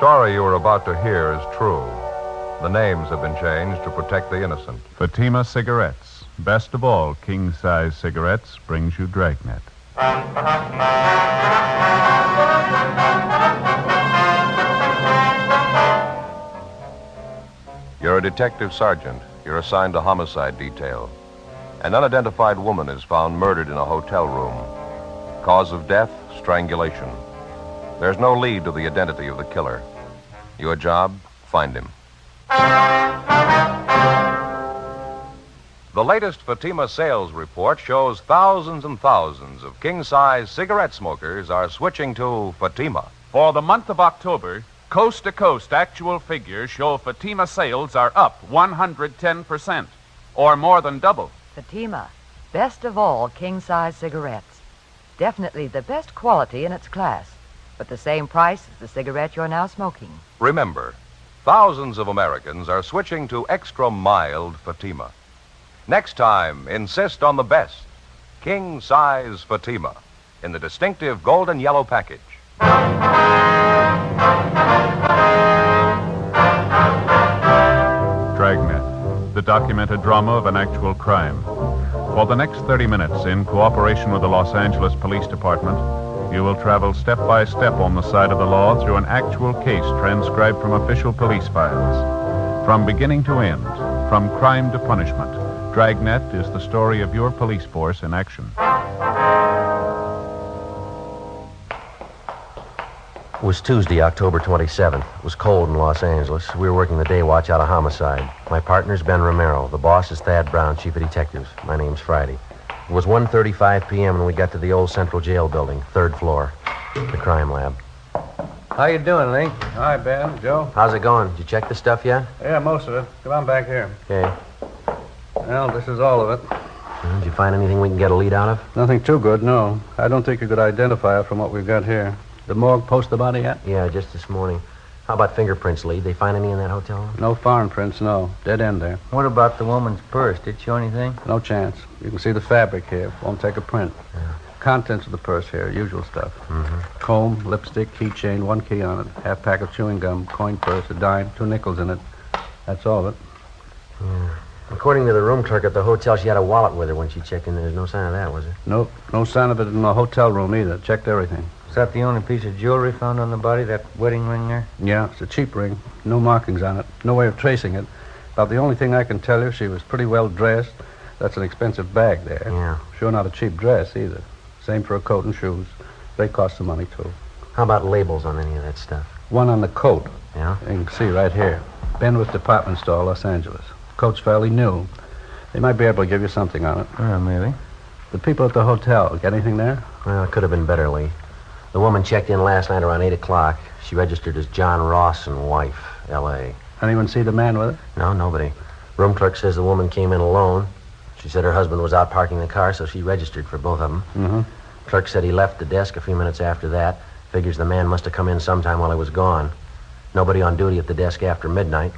story you are about to hear is true. The names have been changed to protect the innocent. Fatima Cigarettes. Best of all, king-size cigarettes brings you Dragnet. You're a detective sergeant. You're assigned to homicide detail. An unidentified woman is found murdered in a hotel room. Cause of death, strangulation. There's no lead to the identity of the killer. Your job, find him. The latest Fatima sales report shows thousands and thousands of king-size cigarette smokers are switching to Fatima. For the month of October, coast-to-coast actual figures show Fatima sales are up 110%, or more than double. Fatima, best of all king-size cigarettes. Definitely the best quality in its class, but the same price as the cigarette you're now smoking. Remember, thousands of Americans are switching to extra mild Fatima. Next time, insist on the best, king-size Fatima, in the distinctive golden yellow package. Dragnet, the documented drama of an actual crime. For the next 30 minutes, in cooperation with the Los Angeles Police Department, you will travel step by step on the side of the law through an actual case transcribed from official police files. From beginning to end, from crime to punishment, Dragnet is the story of your police force in action. It was Tuesday, October 27th. It was cold in Los Angeles. We were working the day watch out of homicide. My partner's Ben Romero. The boss is Thad Brown, chief of detectives. My name's Friday. It was 1:35 p.m. when we got to the old Central Jail building, 3rd floor, the crime lab. How you doing, Lee? Hi, Ben. Joe? How's it going? Did you check the stuff yet? Yeah, most of it. Come on back here. Okay. Well, this is all of it. Did you find anything we can get a lead out of? Nothing too good, no. I don't think you could identify it from what we've got here. The morgue post the body yet? Yeah, just this morning. How about fingerprints, Lee? They find any in that hotel room? No foreign prints, no. Dead end there. What about the woman's purse? Did it show anything? No chance. You can see the fabric here. Won't take a print. Yeah. Contents of the purse here, usual stuff. Mm-hmm. Comb, lipstick, keychain, 1 key on it, half pack of chewing gum, coin purse, a dime, 2 nickels in it. That's all of it. Yeah. According to the room clerk at the hotel, she had a wallet with her when she checked in. There's no sign of that, was there? Nope. No sign of it in the hotel room either. Checked everything. Is that the only piece of jewelry found on the body, that wedding ring there? Yeah, it's a cheap ring. No markings on it. No way of tracing it. About the only thing I can tell you, she was pretty well dressed. That's an expensive bag there. Yeah. Sure not a cheap dress either. Same for a coat and shoes. They cost some money, too. How about labels on any of that stuff? One on the coat. Yeah? You can see right here. Benwick Department Store, Los Angeles. Coat's fairly new. They might be able to give you something on it. Well, maybe. The people at the hotel, get anything there? Well, it could have been better, Lee. The woman checked in last night around 8 o'clock. She registered as John Ross and wife, L.A. Anyone see the man with her? No, nobody. Room clerk says the woman came in alone. She said her husband was out parking the car, so she registered for both of them. Mm-hmm. Clerk said he left the desk a few minutes after that. Figures the man must have come in sometime while he was gone. Nobody on duty at the desk after midnight.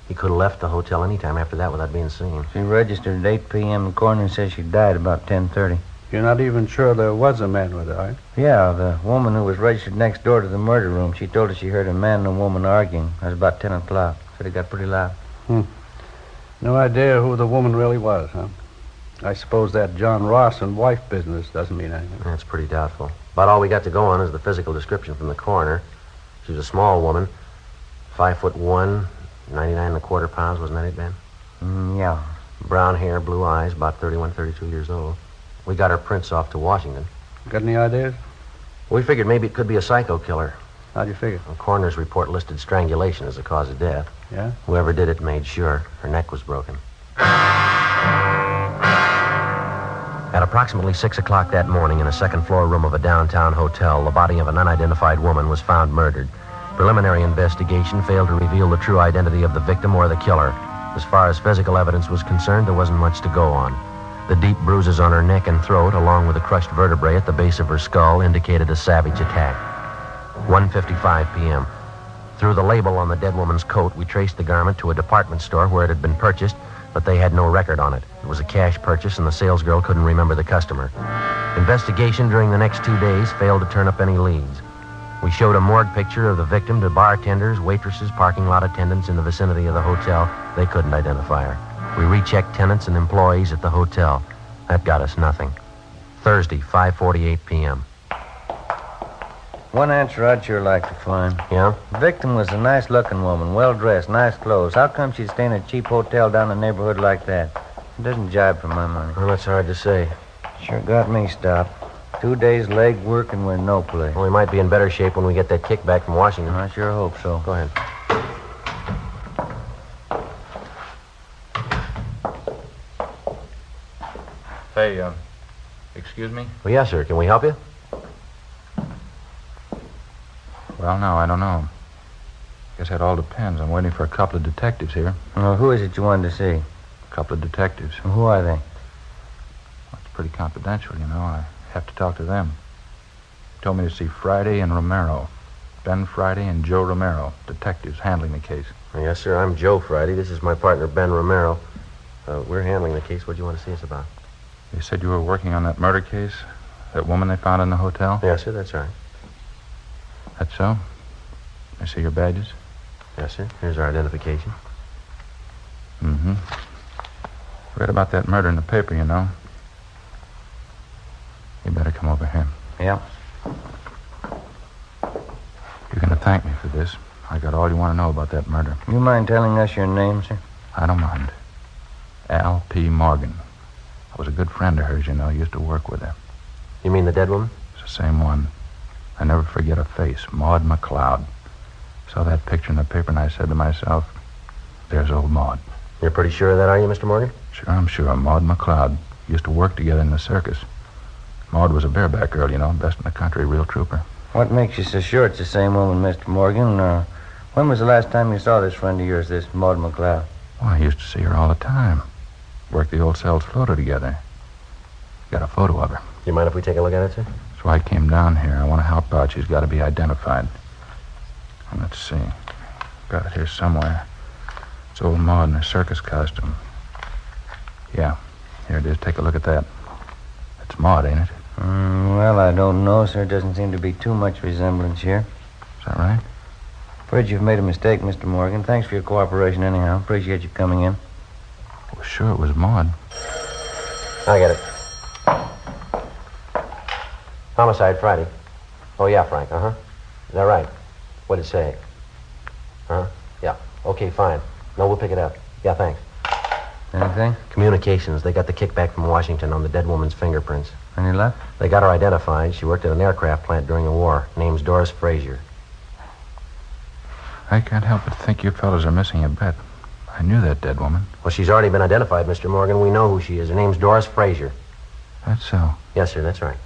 He could have left the hotel any time after that without being seen. She registered at 8 p.m. The coroner says she died about 10:30. You're not even sure there was a man with her, are you? Yeah, the woman who was registered next door to the murder room, she told us she heard a man and a woman arguing. That was about 10 o'clock. Said it got pretty loud. No idea who the woman really was, huh? I suppose that John Ross and wife business doesn't mean anything. That's pretty doubtful. About all we got to go on is the physical description from the coroner. She was a small woman, 5'1", 99.25 pounds, wasn't that it, Ben? Yeah. Brown hair, blue eyes, about 31, 32 years old. We got her prints off to Washington. Got any ideas? We figured maybe it could be a psycho killer. How'd you figure? The coroner's report listed strangulation as the cause of death. Yeah? Whoever did it made sure her neck was broken. At approximately 6 o'clock that morning, in a second-floor room of a downtown hotel, the body of an unidentified woman was found murdered. Preliminary investigation failed to reveal the true identity of the victim or the killer. As far as physical evidence was concerned, there wasn't much to go on. The deep bruises on her neck and throat, along with the crushed vertebrae at the base of her skull, indicated a savage attack. 1:55 p.m. Through the label on the dead woman's coat, we traced the garment to a department store where it had been purchased, but they had no record on it. It was a cash purchase, and the salesgirl couldn't remember the customer. Investigation during the next 2 days failed to turn up any leads. We showed a morgue picture of the victim to bartenders, waitresses, parking lot attendants in the vicinity of the hotel. They couldn't identify her. We rechecked tenants and employees at the hotel. That got us nothing. Thursday, 5:48 p.m. One answer I'd sure like to find. Yeah? The victim was a nice-looking woman, well-dressed, nice clothes. How come she'd stay in a cheap hotel down in the neighborhood like that? It doesn't jibe for my money. Well, that's hard to say. Sure got me stopped. 2 days leg work and we're no place. Well, we might be in better shape when we get that kickback from Washington. I sure hope so. Go ahead. Hey, excuse me? Well, yes, sir. Can we help you? Well, no, I don't know. Guess that all depends. I'm waiting for a couple of detectives here. Well, who is it you wanted to see? A couple of detectives. Well, who are they? Well, it's pretty confidential, you know. I have to talk to them. They told me to see Friday and Romero. Ben Friday and Joe Romero, detectives handling the case. Well, yes, sir. I'm Joe Friday. This is my partner, Ben Romero. We're handling the case. What do you want to see us about? They said you were working on that murder case? That woman they found in the hotel? Yes, sir. That's right. That's so? I see your badges? Yes, sir. Here's our identification. Mm-hmm. Read about that murder in the paper, you know. You better come over here. Yeah. You're going to thank me for this. I got all you want to know about that murder. You mind telling us your name, sir? I don't mind. Al P. Morgan. I was a good friend of hers, you know. Used to work with her. You mean the dead woman? It's the same one. I never forget her face, Maud McLeod. Saw that picture in the paper and I said to myself, there's old Maud. You're pretty sure of that, are you, Mr. Morgan? Sure, I'm sure. Maud McLeod. Used to work together in the circus. Maud was a bareback girl, you know, best in the country, real trooper. What makes you so sure it's the same woman, Mr. Morgan? When was the last time you saw this friend of yours, this Maud McLeod? Well, I used to see her all the time. Worked the old cells floater together. Got a photo of her. You mind if we take a look at it, sir? That's why I came down here. I want to help out. She's got to be identified. Let's see. Got it here somewhere. It's old Maud in her circus costume. Yeah, here it is. Take a look at that. It's Maud, ain't it? Well, I don't know, sir. Doesn't seem to be too much resemblance here. Is that right? Afraid you've made a mistake, Mr. Morgan. Thanks for your cooperation anyhow. Appreciate you coming in. Well, sure, it was Maud. I get it. Homicide Friday. Oh, yeah, Frank. Uh-huh. Is that right? What'd it say? Huh? Yeah. Okay, fine. No, we'll pick it up. Yeah, thanks. Anything? Communications. They got the kickback from Washington on the dead woman's fingerprints. Any luck? They got her identified. She worked at an aircraft plant during the war. Name's Doris Frazier. I can't help but think you fellas are missing a bet. I knew that dead woman. Well, she's already been identified, Mr. Morgan. We know who she is. Her name's Doris Frazier. That's so. Yes, sir, that's right.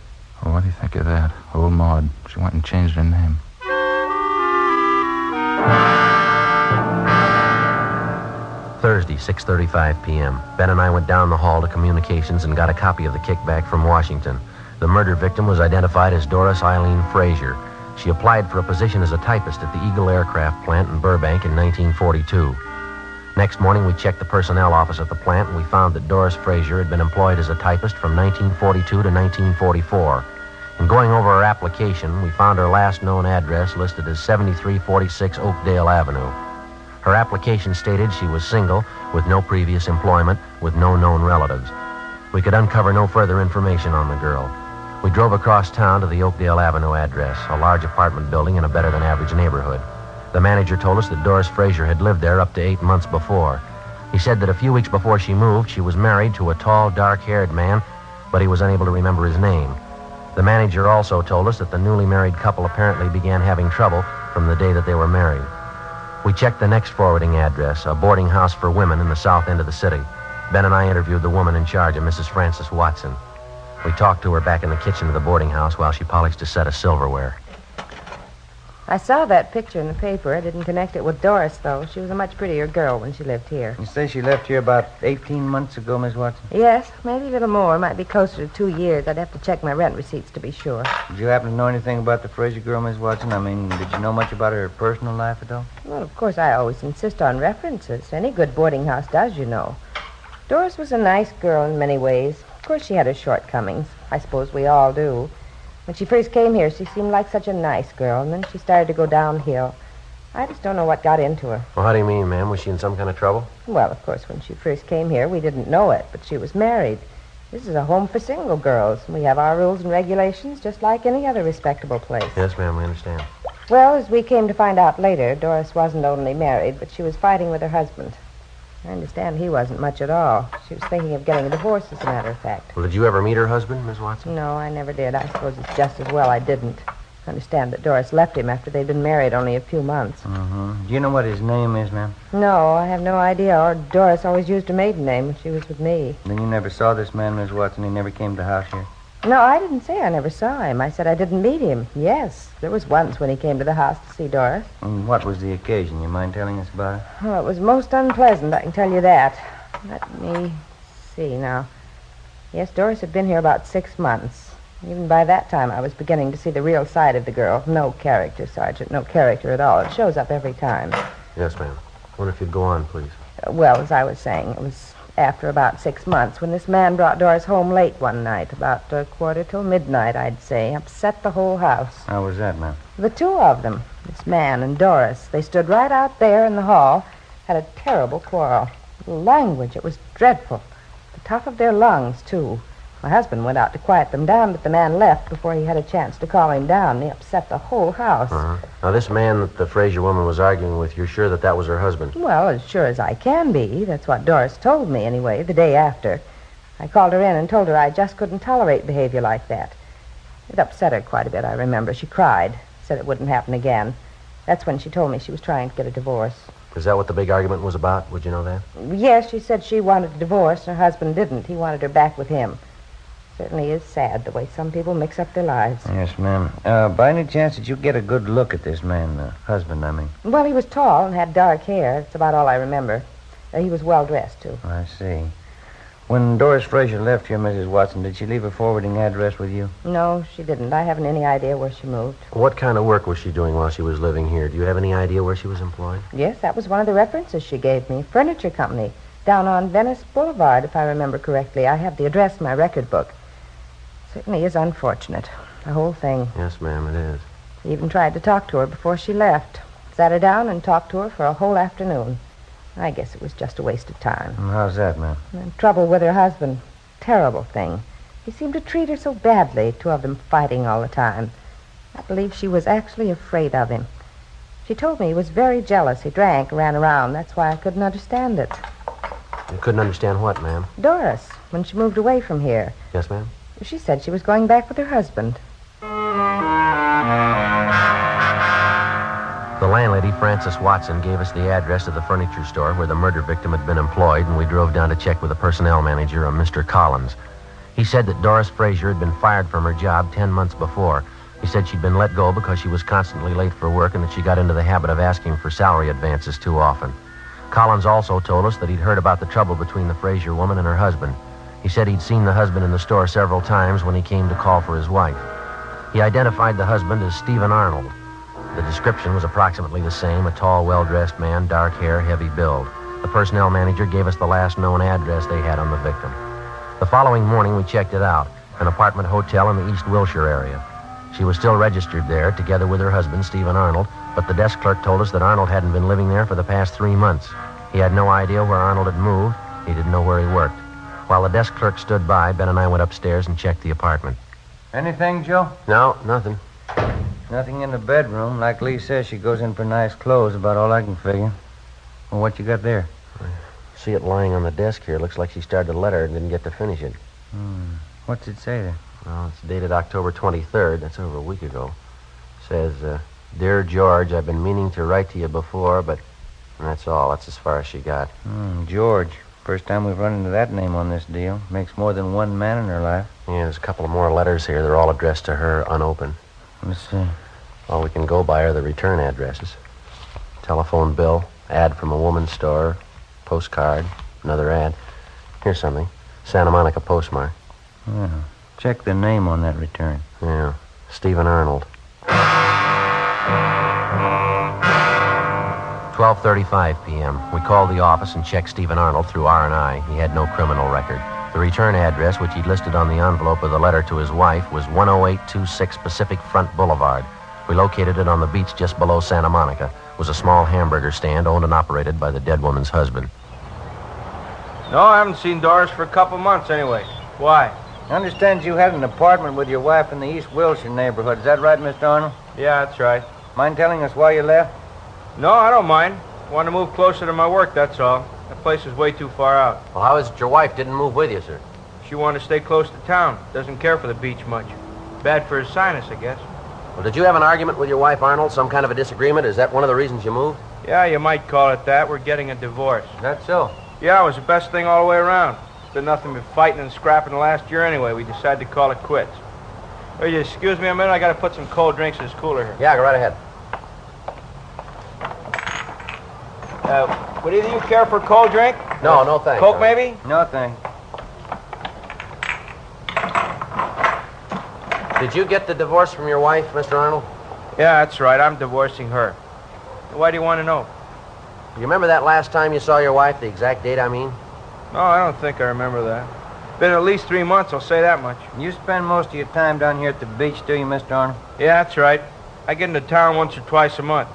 Well, what do you think of that? Old Maud. She went and changed her name. Thursday, 6:35 p.m. Ben and I went down the hall to communications and got a copy of the kickback from Washington. The murder victim was identified as Doris Eileen Frazier. She applied for a position as a typist at the Eagle Aircraft plant in Burbank in 1942. Next morning, we checked the personnel office at the plant, and we found that Doris Frazier had been employed as a typist from 1942 to 1944. In going over her application, we found her last known address listed as 7346 Oakdale Avenue. Her application stated she was single, with no previous employment, with no known relatives. We could uncover no further information on the girl. We drove across town to the Oakdale Avenue address, a large apartment building in a better-than-average neighborhood. The manager told us that Doris Frazier had lived there up to 8 months before. He said that a few weeks before she moved, she was married to a tall, dark-haired man, but he was unable to remember his name. The manager also told us that the newly married couple apparently began having trouble from the day that they were married. We checked the next forwarding address, a boarding house for women in the south end of the city. Ben and I interviewed the woman in charge, a Mrs. Frances Watson. We talked to her back in the kitchen of the boarding house while she polished a set of silverware. I saw that picture in the paper. I didn't connect it with Doris, though. She was a much prettier girl when she lived here. You say she left here about 18 months ago, Miss Watson? Yes, maybe a little more. Might be closer to 2 years. I'd have to check my rent receipts to be sure. Did you happen to know anything about the Frazier girl, Miss Watson? I mean, did you know much about her personal life at all? Well, of course, I always insist on references. Any good boarding house does, you know. Doris was a nice girl in many ways. Of course, she had her shortcomings. I suppose we all do. When she first came here, she seemed like such a nice girl, and then she started to go downhill. I just don't know what got into her. Well, how do you mean, ma'am? Was she in some kind of trouble? Well, of course, when she first came here, we didn't know it, but she was married. This is a home for single girls, and we have our rules and regulations just like any other respectable place. Yes, ma'am, we understand. Well, as we came to find out later, Doris wasn't only married, but she was fighting with her husband. I understand he wasn't much at all. She was thinking of getting a divorce, as a matter of fact. Well, did you ever meet her husband, Miss Watson? No, I never did. I suppose it's just as well I didn't. I understand that Doris left him after they'd been married only a few months. Mm-hmm. Do you know what his name is, ma'am? No, I have no idea. Or Doris always used her maiden name when she was with me. Then you never saw this man, Miss Watson? He never came to the house here? No, I didn't say I never saw him. I said I didn't meet him. Yes, there was once when he came to the house to see Doris. And what was the occasion? You mind telling us about it? Oh, it was most unpleasant, I can tell you that. Let me see now. Yes, Doris had been here about 6 months. Even by that time, I was beginning to see the real side of the girl. No character, Sergeant, no character at all. It shows up every time. Yes, ma'am. I wonder if you'd go on, please. Well, as I was saying, it was after about 6 months when this man brought Doris home late one night, about a quarter till midnight, I'd say. Upset the whole house. How was that, ma'am? The two of them, this man and Doris, they stood right out there in the hall, had a terrible quarrel. The language, it was dreadful. The top of their lungs, too. My husband went out to quiet them down, but the man left before he had a chance to calm him down. He upset the whole house. Uh-huh. Now, this man that the Fraser woman was arguing with, you're sure that was her husband? Well, as sure as I can be. That's what Doris told me, anyway, the day after. I called her in and told her I just couldn't tolerate behavior like that. It upset her quite a bit, I remember. She cried, said it wouldn't happen again. That's when she told me she was trying to get a divorce. Is that what the big argument was about? Would you know that? Yes, she said she wanted a divorce, and her husband didn't. He wanted her back with him. Certainly is sad the way some people mix up their lives. Yes, ma'am. By any chance, did you get a good look at this man, husband, I mean? Well, he was tall and had dark hair. That's about all I remember. He was well-dressed, too. I see. When Doris Fraser left here, Mrs. Watson, did she leave a forwarding address with you? No, she didn't. I haven't any idea where she moved. What kind of work was she doing while she was living here? Do you have any idea where she was employed? Yes, that was one of the references she gave me. Furniture company. Down on Venice Boulevard, if I remember correctly. I have the address in my record book. Certainly is unfortunate, the whole thing. Yes, ma'am, it is. I even tried to talk to her before she left. Sat her down and talked to her for a whole afternoon. I guess it was just a waste of time. How's that, ma'am? And trouble with her husband. Terrible thing. He seemed to treat her so badly, two of them fighting all the time. I believe she was actually afraid of him. She told me he was very jealous. He drank, ran around. That's why I couldn't understand it. You couldn't understand what, ma'am? Doris, when she moved away from here. Yes, ma'am? She said she was going back with her husband. The landlady, Frances Watson, gave us the address of the furniture store where the murder victim had been employed, and we drove down to check with the personnel manager, a Mr. Collins. He said that Doris Fraser had been fired from her job 10 months before. He said she'd been let go because she was constantly late for work and that she got into the habit of asking for salary advances too often. Collins also told us that he'd heard about the trouble between the Fraser woman and her husband. He said he'd seen the husband in the store several times when he came to call for his wife. He identified the husband as Stephen Arnold. The description was approximately the same, a tall, well-dressed man, dark hair, heavy build. The personnel manager gave us the last known address they had on the victim. The following morning, we checked it out, an apartment hotel in the East Wilshire area. She was still registered there, together with her husband, Stephen Arnold, but the desk clerk told us that Arnold hadn't been living there for the past 3 months. He had no idea where Arnold had moved. He didn't know where he worked. While the desk clerk stood by, Ben and I went upstairs and checked the apartment. Anything, Joe? No, nothing. Nothing in the bedroom. Like Lee says, she goes in for nice clothes, about all I can figure. Well, what you got there? I see it lying on the desk here. Looks like she started a letter and didn't get to finish it. What's it say there? Well, it's dated October 23rd. That's over a week ago. It says, Dear George, I've been meaning to write to you before, but... And that's all. That's as far as she got. George. First time we've run into that name on this deal. Makes more than one man in her life. Yeah, there's a couple of more letters here. They're all addressed to her, unopened. Let's see. All we can go by are the return addresses. Telephone bill, ad from a woman's store, postcard, another ad. Here's something. Santa Monica postmark. Yeah. Check the name on that return. Yeah, Stephen Arnold. 12:35 p.m. We called the office and checked Stephen Arnold through R&I. He had no criminal record. The return address, which he'd listed on the envelope of the letter to his wife, was 10826 Pacific Front Boulevard. We located it on the beach just below Santa Monica. It was a small hamburger stand owned and operated by the dead woman's husband. No, I haven't seen Doris for a couple months anyway. Why? I understand you had an apartment with your wife in the East Wilshire neighborhood. Is that right, Mr. Arnold? Yeah, that's right. Mind telling us why you left? No, I don't mind. Want to move closer to my work, that's all. That place is way too far out. Well, how is it your wife didn't move with you, sir? She wanted to stay close to town. Doesn't care for the beach much. Bad for his sinus, I guess. Well, did you have an argument with your wife, Arnold? Some kind of a disagreement? Is that one of the reasons you moved? Yeah, you might call it that. We're getting a divorce. That's so. Yeah, it was the best thing all the way around. It's been nothing but fighting and scrapping the last year anyway. We decided to call it quits. Will you excuse me a minute? I got to put some cold drinks in this cooler here. Yeah, go right ahead. Would either of you care for a cold drink? No, no thanks. Coke, maybe? No, thanks. Did you get the divorce from your wife, Mr. Arnold? Yeah, that's right. I'm divorcing her. Why do you want to know? You remember that last time you saw your wife, the exact date, I mean? No, I don't think I remember that. Been at least 3 months, I'll say that much. You spend most of your time down here at the beach, do you, Mr. Arnold? Yeah, that's right. I get into town once or twice a month.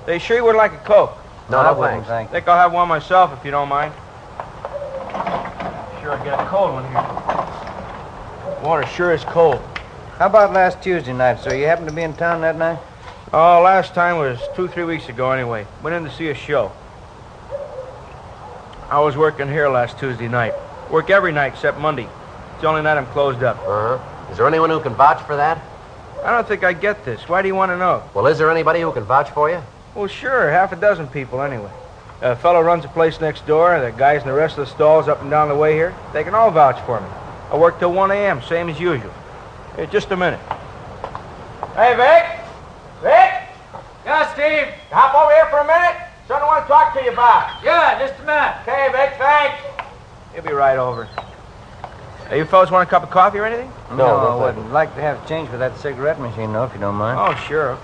They sure you would like a Coke? No, I no wouldn't, thanks. thank you. Think I'll have one myself if you don't mind. Sure, I get a cold one here. Water sure is cold. How about last Tuesday night, sir? You happened to be in town that night? Oh, last time was 2-3 weeks ago anyway. Went in to see a show. I was working here last Tuesday night. Work every night except Monday. It's the only night I'm closed up. Uh-huh. Is there anyone who can vouch for that? I don't think I get this. Why do you want to know? Well, is there anybody who can vouch for you? Well, sure, half a dozen people anyway. A fellow runs a place next door, the guys in the rest of the stalls up and down the way here, they can all vouch for me. I work till 1 a.m., same as usual. Hey, just a minute. Hey, Vic! Vic! Yeah, Steve? Hop over here for a minute. Something I want to talk to you about. Yeah, just a minute. Okay, Vic, thanks. He'll be right over. Hey, you fellas want a cup of coffee or anything? No, I wouldn't. Like to have change for that cigarette machine, though, if you don't mind. Oh, sure.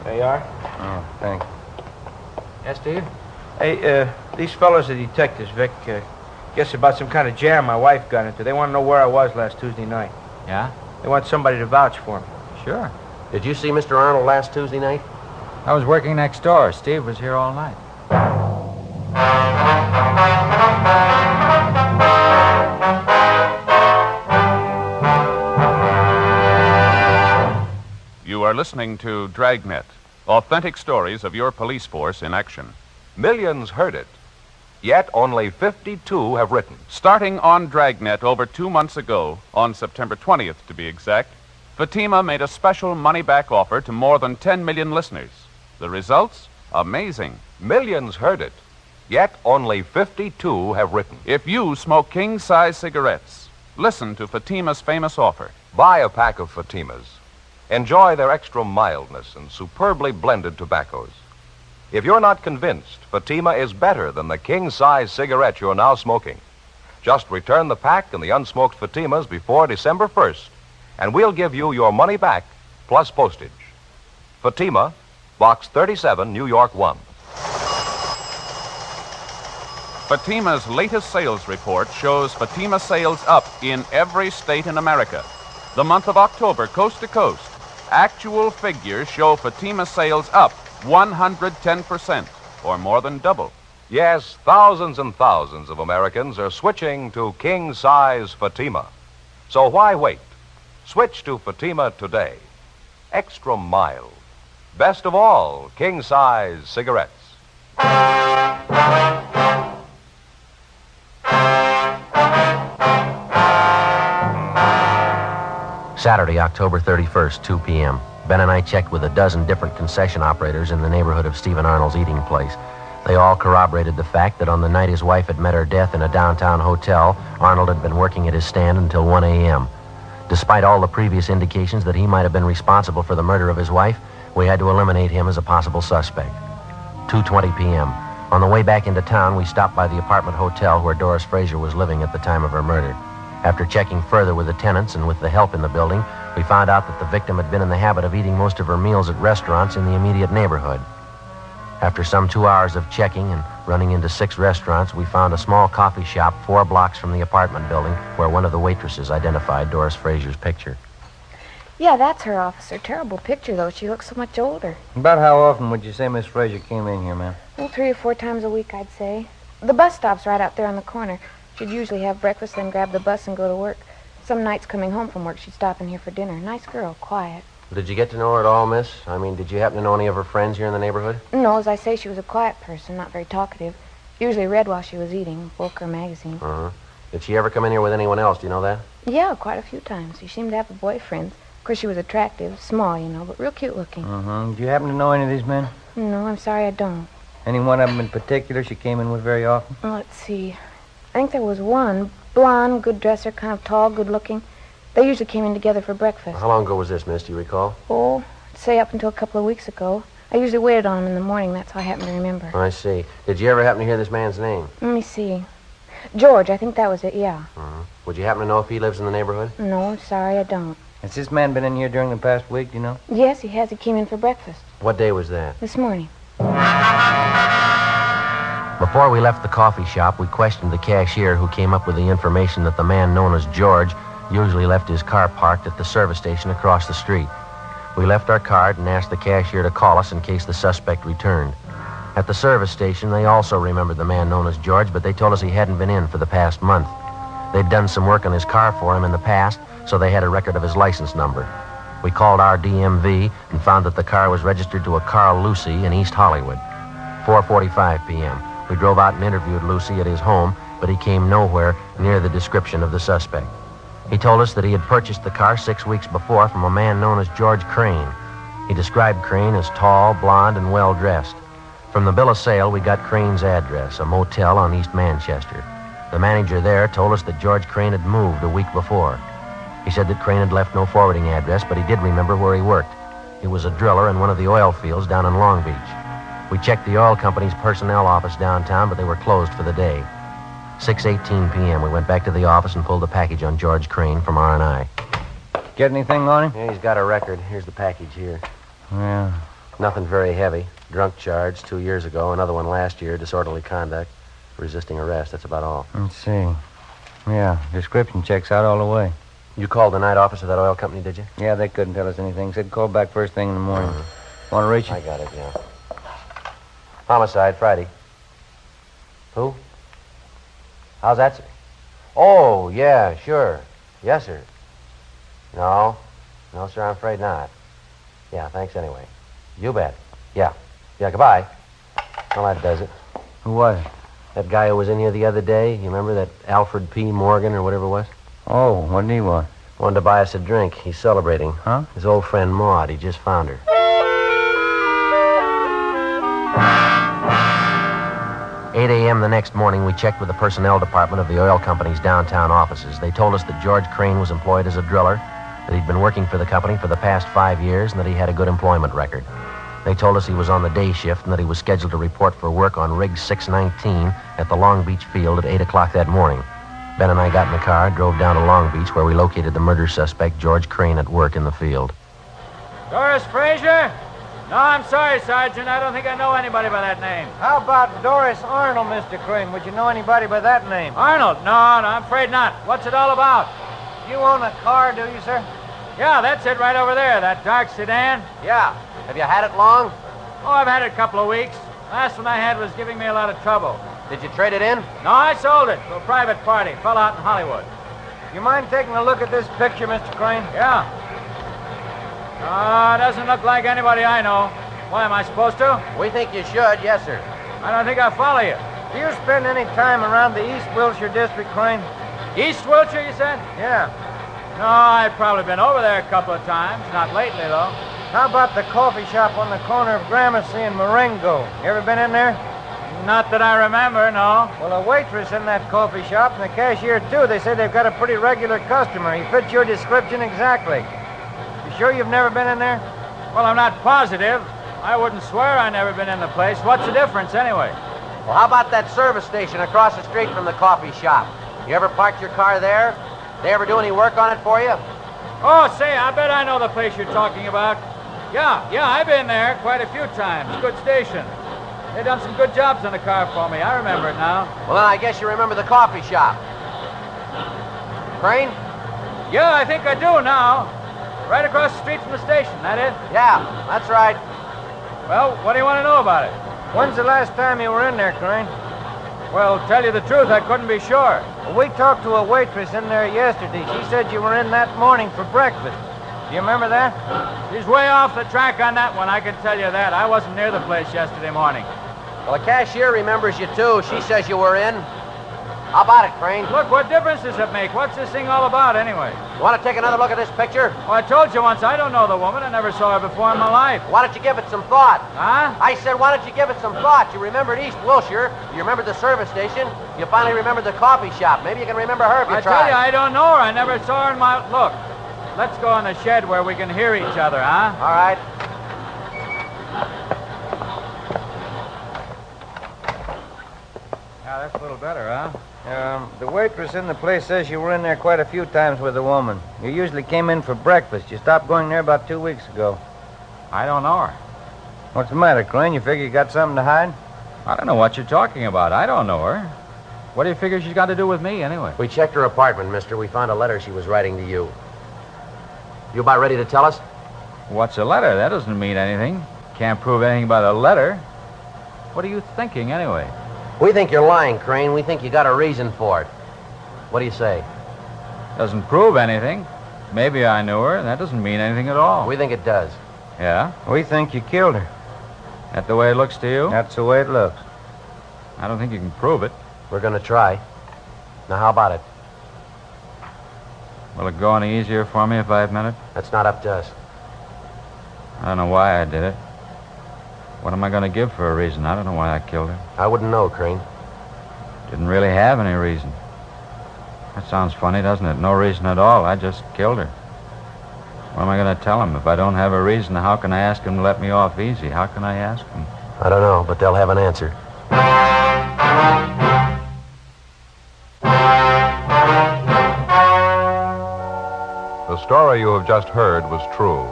There you are. Oh, thanks. Yes, Steve? Hey, these fellas are detectives, Vic. Guess about some kind of jam my wife got into. They want to know where I was last Tuesday night. Yeah? They want somebody to vouch for me. Sure. Did you see Mr. Arnold last Tuesday night? I was working next door. Steve was here all night. You are listening to Dragnet, authentic stories of your police force in action. Millions heard it, yet only 52 have written. Starting on Dragnet over 2 months ago, on September 20th to be exact, Fatima made a special money-back offer to more than 10 million listeners. The results? Amazing. Millions heard it, yet only 52 have written. If you smoke king-size cigarettes, listen to Fatima's famous offer. Buy a pack of Fatimas. Enjoy their extra mildness and superbly blended tobaccos. If you're not convinced Fatima is better than the king-size cigarette you're now smoking, just return the pack and the unsmoked Fatimas before December 1st, and we'll give you your money back plus postage. Fatima, Box 37, New York 1. Fatima's latest sales report shows Fatima sales up in every state in America. The month of October, coast to coast, actual figures show Fatima sales up 110%, or more than double. Yes, thousands and thousands of Americans are switching to king-size Fatima. So why wait? Switch to Fatima today. Extra mild. Best of all, king-size cigarettes. Saturday, October 31st, 2 p.m. Ben and I checked with a dozen different concession operators in the neighborhood of Stephen Arnold's eating place. They all corroborated the fact that on the night his wife had met her death in a downtown hotel, Arnold had been working at his stand until 1 a.m. Despite all the previous indications that he might have been responsible for the murder of his wife, we had to eliminate him as a possible suspect. 2:20 p.m. On the way back into town, we stopped by the apartment hotel where Doris Fraser was living at the time of her murder. After checking further with the tenants and with the help in the building, we found out that the victim had been in the habit of eating most of her meals at restaurants in the immediate neighborhood. After some 2 hours of checking and running into 6 restaurants, we found a small coffee shop 4 blocks from the apartment building where one of the waitresses identified Doris Frazier's picture. Yeah, that's her, officer. Terrible picture, though. She looks so much older. About how often would you say Miss Frazier came in here, ma'am? Well, 3 or 4 times a week, I'd say. The bus stop's right out there on the corner. She'd usually have breakfast, then grab the bus and go to work. Some nights coming home from work, she'd stop in here for dinner. Nice girl, quiet. Did you get to know her at all, miss? I mean, did you happen to know any of her friends here in the neighborhood? No, as I say, she was a quiet person, not very talkative. Usually read while she was eating, book or magazine. Uh-huh. Did she ever come in here with anyone else? Do you know that? Yeah, quite a few times. She seemed to have a boyfriend. Of course, she was attractive, small, but real cute looking. Do you happen to know any of these men? No, I'm sorry, I don't. Any one of them in particular she came in with very often? Well, let's see. I think there was one, blonde, good dresser, kind of tall, good looking. They usually came in together for breakfast. How long ago was this, miss? Do you recall? Oh, I'd say up until a couple of weeks ago. I usually waited on him in the morning. That's how I happen to remember. I see. Did you ever happen to hear this man's name? Let me see. George, I think that was it, yeah. Would you happen to know if he lives in the neighborhood? No, sorry, I don't. Has this man been in here during the past week, do you know? Yes, he has. He came in for breakfast. What day was that? This morning. Before we left the coffee shop, we questioned the cashier who came up with the information that the man known as George usually left his car parked at the service station across the street. We left our card and asked the cashier to call us in case the suspect returned. At the service station, they also remembered the man known as George, but they told us he hadn't been in for the past month. They'd done some work on his car for him in the past, so they had a record of his license number. We called our DMV and found that the car was registered to a Carl Lucy in East Hollywood. 4:45 p.m. We drove out and interviewed Lucy at his home, but he came nowhere near the description of the suspect. He told us that he had purchased the car 6 weeks before from a man known as George Crane. He described Crane as tall, blonde, and well-dressed. From the bill of sale, we got Crane's address, a motel on East Manchester. The manager there told us that George Crane had moved a week before. He said that Crane had left no forwarding address, but he did remember where he worked. He was a driller in one of the oil fields down in Long Beach. We checked the oil company's personnel office downtown, but they were closed for the day. 6:18 p.m. We went back to the office and pulled the package on George Crane from R&I. Get anything on him? Yeah, he's got a record. Here's the package here. Yeah. Nothing very heavy. Drunk charge 2 years ago. Another one last year. Disorderly conduct. Resisting arrest. That's about all. Let's see. Yeah, description checks out all the way. You called the night office of that oil company, did you? Yeah, they couldn't tell us anything. Said call back first thing in the morning. Want to reach I it? got it, yeah. Homicide, Friday. Who? How's that, sir? Oh, yeah, sure. Yes, sir. No, sir, I'm afraid not. Yeah, thanks anyway. You bet. Yeah, goodbye. Well, that does it. Who was it? That guy who was in here the other day, you remember that Alfred P. Morgan or whatever it was? Oh, what did he want? Wanted to buy us a drink. He's celebrating. Huh? His old friend Maud, he just found her. 8 a.m. the next morning, we checked with the personnel department of the oil company's downtown offices. They told us that George Crane was employed as a driller, that he'd been working for the company for the past 5 years, and that he had a good employment record. They told us he was on the day shift and that he was scheduled to report for work on Rig 619 at the Long Beach field at 8 o'clock that morning. Ben and I got in the car, drove down to Long Beach, where we located the murder suspect, George Crane, at work in the field. Doris Frazier? No, I'm sorry, Sergeant. I don't think I know anybody by that name. How about Doris Arnold, Mr. Crane? Would you know anybody by that name? Arnold? No, I'm afraid not. What's it all about? You own a car, do you, sir? Yeah, that's it right over there, that dark sedan. Yeah. Have you had it long? Oh, I've had it a couple of weeks. Last one I had was giving me a lot of trouble. Did you trade it in? No, I sold it to a private party, fell out in Hollywood. You mind taking a look at this picture, Mr. Crane? Yeah. Doesn't look like anybody I know. Why, am I supposed to? We think you should, yes, sir. I don't think I'll follow you. Do you spend any time around the East Wilshire district, Crane? East Wilshire, you said? Yeah. No, I've probably been over there a couple of times. Not lately, though. How about the coffee shop on the corner of Gramercy and Marengo? You ever been in there? Not that I remember, no. Well, a waitress in that coffee shop and the cashier, too, they say they've got a pretty regular customer. He fits your description exactly. You sure you've never been in there? Well, I'm not positive. I wouldn't swear I've never been in the place. What's the difference, anyway? Well, how about that service station across the street from the coffee shop? You ever parked your car there? They ever do any work on it for you? Oh, say, I bet I know the place you're talking about. Yeah, I've been there quite a few times. Good station. They done some good jobs on the car for me. I remember it now. Well, then I guess you remember the coffee shop. Crane? Yeah, I think I do now. Right across the street from the station, that it? Yeah, that's right. Well, what do you want to know about it? When's the last time you were in there, Crane? Well, tell you the truth, I couldn't be sure. Well, we talked to a waitress in there yesterday. She said you were in that morning for breakfast. Do you remember that? She's way off the track on that one, I can tell you that. I wasn't near the place yesterday morning. Well, the cashier remembers you, too. She says you were in. How about it, Crane? Look, what difference does it make? What's this thing all about, anyway? You want to take another look at this picture? Well, I told you once, I don't know the woman. I never saw her before in my life. Why don't you give it some thought? Huh? I said, why don't you give it some thought? You remembered East Wilshire. You remembered the service station. You finally remembered the coffee shop. Maybe you can remember her if you I try. tell you, I don't know her. I never saw her in my... Look, let's go in the shed where we can hear each other, huh? All right. Yeah, that's a little better, huh? The waitress in the place says you were in there quite a few times with a woman. You usually came in for breakfast. You stopped going there about 2 weeks ago. I don't know her. What's the matter, Crane? You figure you got something to hide? I don't know what you're talking about. I don't know her. What do you figure she's got to do with me, anyway? We checked her apartment, mister. We found a letter she was writing to you. You about ready to tell us? What's a letter? That doesn't mean anything. Can't prove anything by the letter. What are you thinking, anyway? We think you're lying, Crane. We think you got a reason for it. What do you say? Doesn't prove anything. Maybe I knew her. That doesn't mean anything at all. We think it does. Yeah? We think you killed her. That the way it looks to you? That's the way it looks. I don't think you can prove it. We're going to try. Now, how about it? Will it go any easier for me if I admit it? That's not up to us. I don't know why I did it. What am I going to give for a reason? I don't know why I killed her. I wouldn't know, Crane. Didn't really have any reason. That sounds funny, doesn't it? No reason at all. I just killed her. What am I going to tell him? If I don't have a reason, how can I ask him to let me off easy? How can I ask him? I don't know, but they'll have an answer. The story you have just heard was true.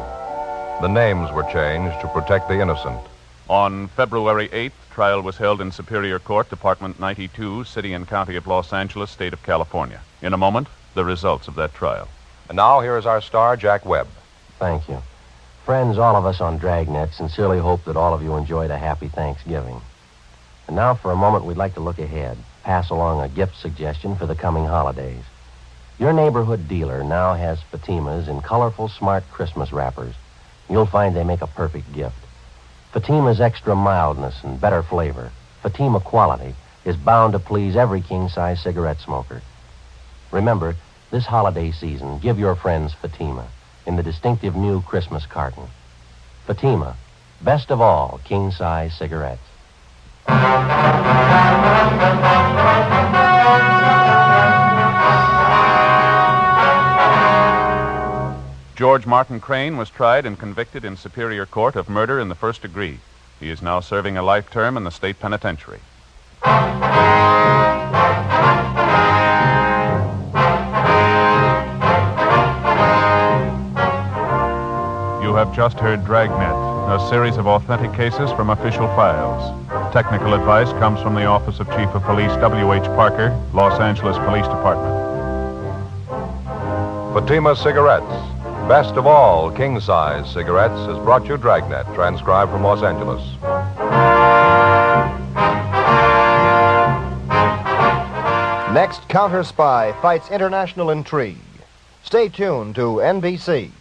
The names were changed to protect the innocent. On February 8th, trial was held in Superior Court, Department 92, City and County of Los Angeles, State of California. In a moment, the results of that trial. And now, here is our star, Jack Webb. Thank you. Friends, all of us on Dragnet sincerely hope that all of you enjoyed a happy Thanksgiving. And now, for a moment, we'd like to look ahead, pass along a gift suggestion for the coming holidays. Your neighborhood dealer now has Fatimas in colorful, smart Christmas wrappers. You'll find they make a perfect gift. Fatima's extra mildness and better flavor, Fatima quality, is bound to please every king-size cigarette smoker. Remember, this holiday season, give your friends Fatima in the distinctive new Christmas carton. Fatima, best of all king-size cigarettes. George Martin Crane was tried and convicted in Superior Court of murder in the first degree. He is now serving a life term in the state penitentiary. You have just heard Dragnet, a series of authentic cases from official files. Technical advice comes from the Office of Chief of Police W.H. Parker, Los Angeles Police Department. Fatima Cigarettes, best of all king-size cigarettes, has brought you Dragnet, transcribed from Los Angeles. Next, Counter Spy fights international intrigue. Stay tuned to NBC.